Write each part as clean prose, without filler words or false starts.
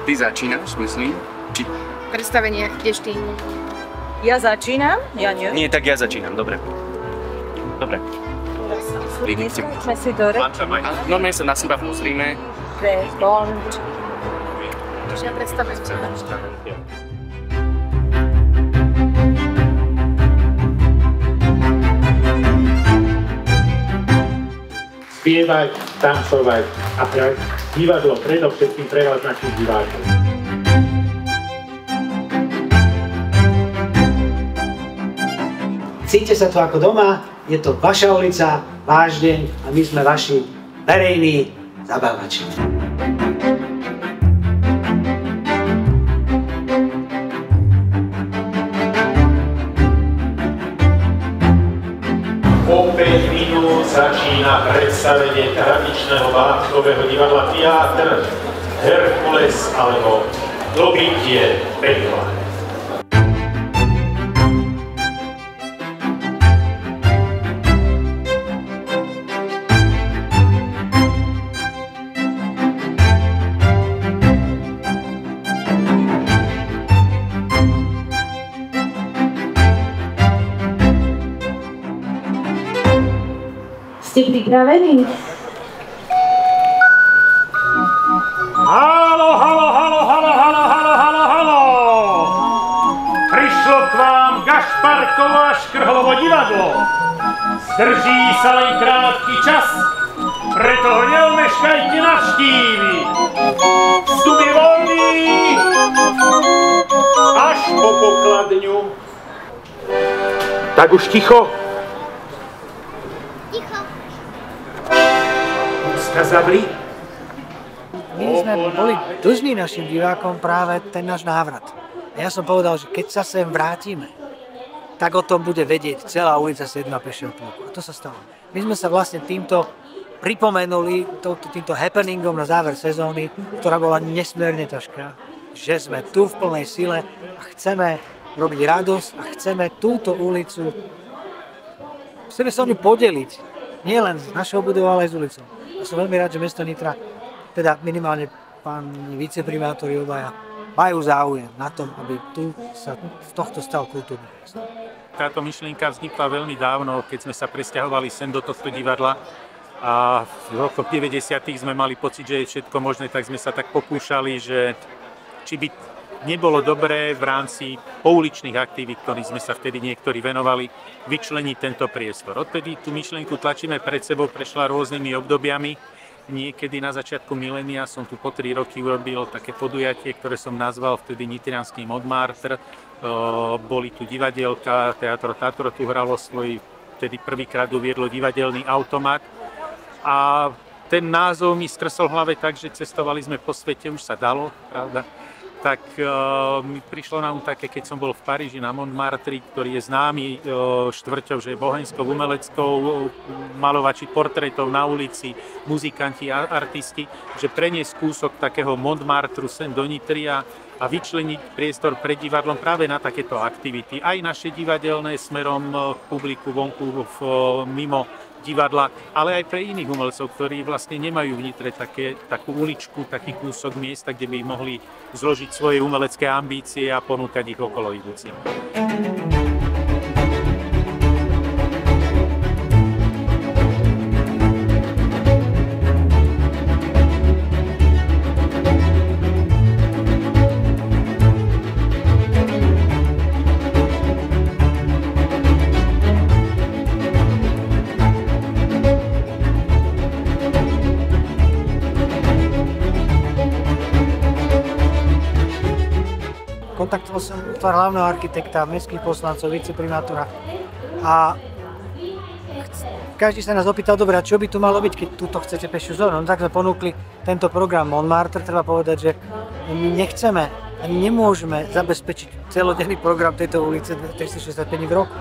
Ty začínaš, myslím. Predstavenie, ideš ty. Ja začínam? Ja nie. Nie, tak ja začínam, dobre. Dobre. Neskúšme si do reči. Normálne sa na seba pozrime. Ja predstavujem. Spievať, tancovať a divadlo predovšetkým pre vás našich divákov. Cíťte sa tu ako doma, je to vaša ulica, váš deň a my sme vaši verejní zabávači. O 5 minút začína predstavenie tradičného vážkového divadla Teátr Herkules alebo Dobytie pekla. Ste pripravení? Halo, halo, halo, halo, halo, halo, halo, halo! Prišlo k vám Gašparkovo a Škrhlovo divadlo. Zdrží sa len krátky čas, preto ho neomeškajte navštíviť. Vstup je voľný až po pokladňu. Tak už ticho. Ústa zavri. My sme boli dlžní našim divákom práve ten náš návrat. A ja som povedal, že keď sa sem vrátime, tak o tom bude vedieť celá ulica 7. pešieho pluku. A to sa stalo. My sme sa vlastne týmto pripomenuli, týmto happeningom na záver sezóny, ktorá bola nesmierne ťažká, že sme tu v plnej sile a chceme robiť radosť a chceme túto ulicu chceme sa o ňu podeliť. Nie len z našou budovou, ale aj z ulicou. Ja som veľmi rád, že mesto Nitra, teda minimálne páni viceprimátori obaja, majú záujem na tom, aby tu sa z tohto stal kultúrny priestor. Táto myšlienka vznikla veľmi dávno, keď sme sa presťahovali sem do tohto divadla a v rokoch 90. sme mali pocit, že je všetko možné, tak sme sa tak pokúšali, že či by nebolo dobré v rámci pouličných aktivít, ktorých sme sa vtedy niektorí venovali, vyčleniť tento priestor. Odtedy tú myšlienku tlačíme pred sebou, prešla rôznymi obdobiami. Niekedy na začiatku milénia som tu po 3 roky urobil také podujatie, ktoré som nazval vtedy Nitriansky Montmartre. Boli tu divadielka, Teatro Tatro tu hralo svoj, vtedy prvýkrát uviedlo divadelný automat. A ten názov mi skrsol v hlave tak, že cestovali sme po svete, už sa dalo, pravda. Tak mi prišlo na také, keď som bol v Paríži na Montmartre, ktorý je známy štvrťou, že je bohemskou, umeleckou, malovači portrétov na ulici, muzikanti, artisti, že preniesť kúsok takého Montmartru sem do Nitry a vyčleniť priestor pred divadlom práve na takéto aktivity. Aj naše divadelné smerom k publiku vonku mimo divadla, ale aj pre iných umelcov, ktorí vlastne nemajú v Nitre takú uličku, taký kúsok miesta, kde by mohli zložiť svoje umelecké ambície a ponúkať ich okolo idúcim. Kontaktoval som útvar hlavného architekta, mestských poslancov, viceprimátora a každý sa nás opýtal, dobre, a čo by tu malo byť, keď túto chcete pešiu zónu? No tak sme ponúkli tento program Montmartre, treba povedať, že my nechceme ani nemôžeme zabezpečiť celodenný program tejto ulice 365 dní v roku.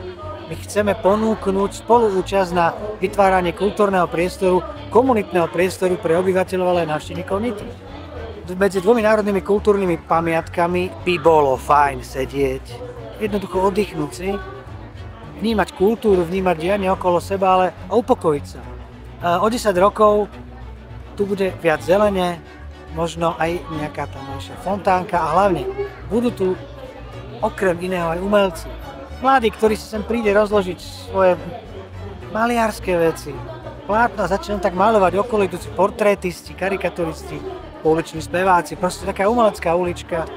My chceme ponúknuť spoluúčasť na vytváranie kultúrneho priestoru, komunitného priestoru pre obyvateľov, ale aj návštevníkov Nitry. Medzi dvomi národnými kultúrnymi pamiatkami by bolo fajn sedieť, jednoducho oddychnúť si, vnímať kultúru, vnímať dianie okolo seba, ale upokojiť sa. O 10 rokov tu bude viac zelene, možno aj nejaká tamnejšia fontánka a hlavne budú tu okrem iného aj umelci. Mladí, ktorí si sem príde rozložiť svoje maliarské veci, plátna, začnú tak malovať okolo idúci portrétisti, karikaturisti, uliční speváci, proste taká umelecká ulička,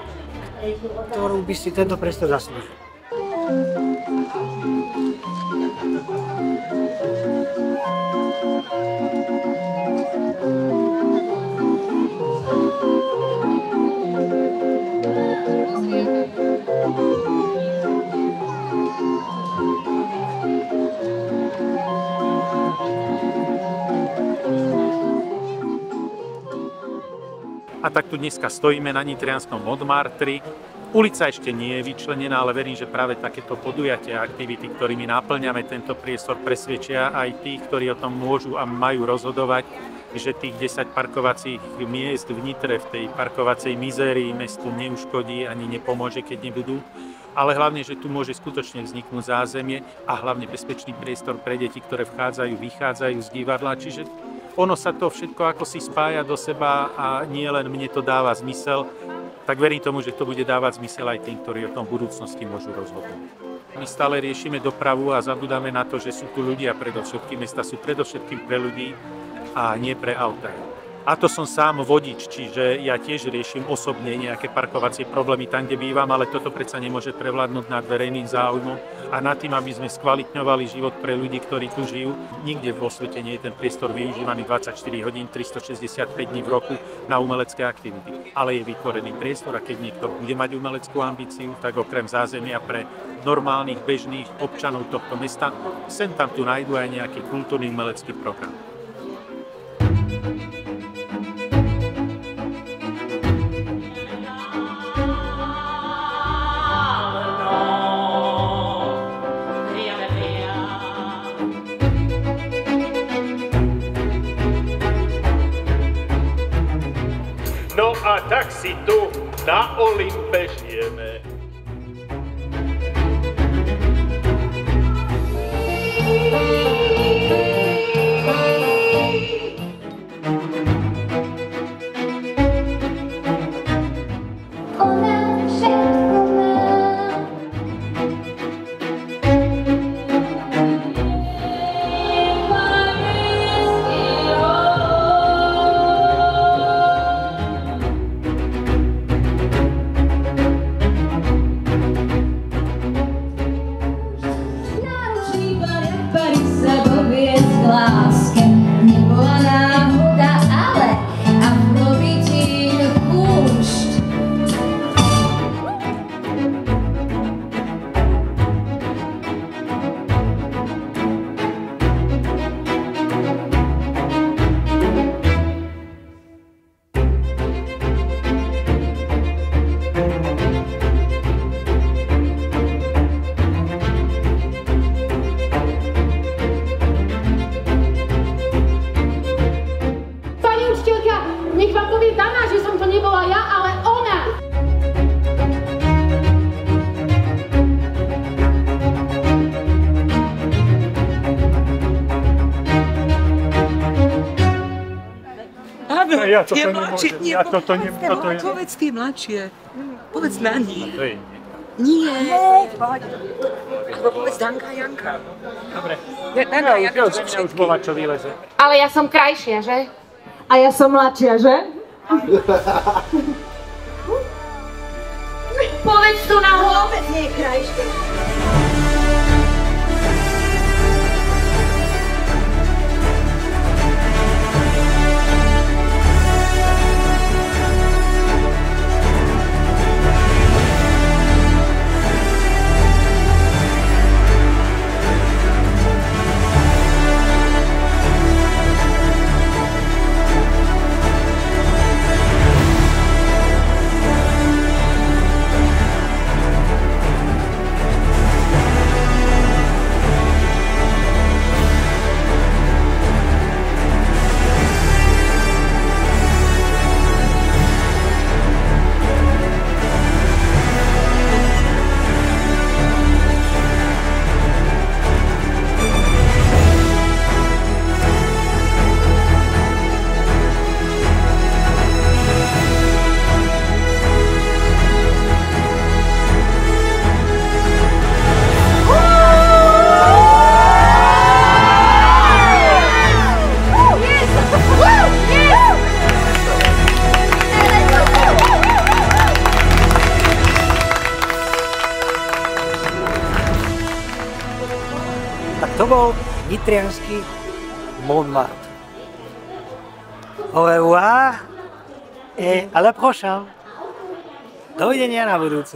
ktorú by si tento priestor zaslúžil. A tak tu dneska stojíme na nitrianskom Montmartri. Ulica ešte nie je vyčlenená, ale verím, že práve takéto podujatia a aktivity, ktorými naplňame tento priestor, presvedčia aj tých, ktorí o tom môžu a majú rozhodovať, že tých 10 parkovacích miest v Nitre, v tej parkovacej mizérii mestu neuškodí ani nepomôže, keď nebudú. Ale hlavne, že tu môže skutočne vzniknúť zázemie a hlavne bezpečný priestor pre deti, ktoré vchádzajú, vychádzajú z divadla. Čiže ono sa to všetko ako si spája do seba a nie len mne to dáva zmysel, tak verím tomu, že to bude dávať zmysel aj tým, ktorí o tom v budúcnosti môžu rozhodnúť. My stále riešime dopravu a zabudáme na to, že sú tu ľudia predovšetkým, mesta sú predovšetkým pre ľudí a nie pre autá. A to som sám vodič, čiže ja tiež riešim osobne nejaké parkovacie problémy tam, kde bývam, ale toto predsa nemôže prevládnuť nad verejným záujmom a nad tým, aby sme skvalitňovali život pre ľudí, ktorí tu žijú. Nikde vo svete nie je ten priestor využívaný 24 hodín, 365 dní v roku na umelecké aktivity. Ale je vytvorený priestor a keď niekto bude mať umeleckú ambíciu, tak okrem zázemia pre normálnych, bežných občanov tohto mesta, sem tam tu nájdu aj nejaký kultúrny umelecký program. No a tak si tu na Olympe žijeme. Ja toto nemôžem, ja toto nemôžem. Povedz tie mladšie, povedz na nich. To je Nie, poď. Alebo povedz Danka Janka. dobre. Danka Janka, Ja už bola, čo vyleze. Ale ja som krajšia, že? A ja som mladšia, že? Povedz tu na Vôbec nie je krajšia. bol nitriansky Montmartre. Au revoir et à la prochaine. Dovidenia na budúce.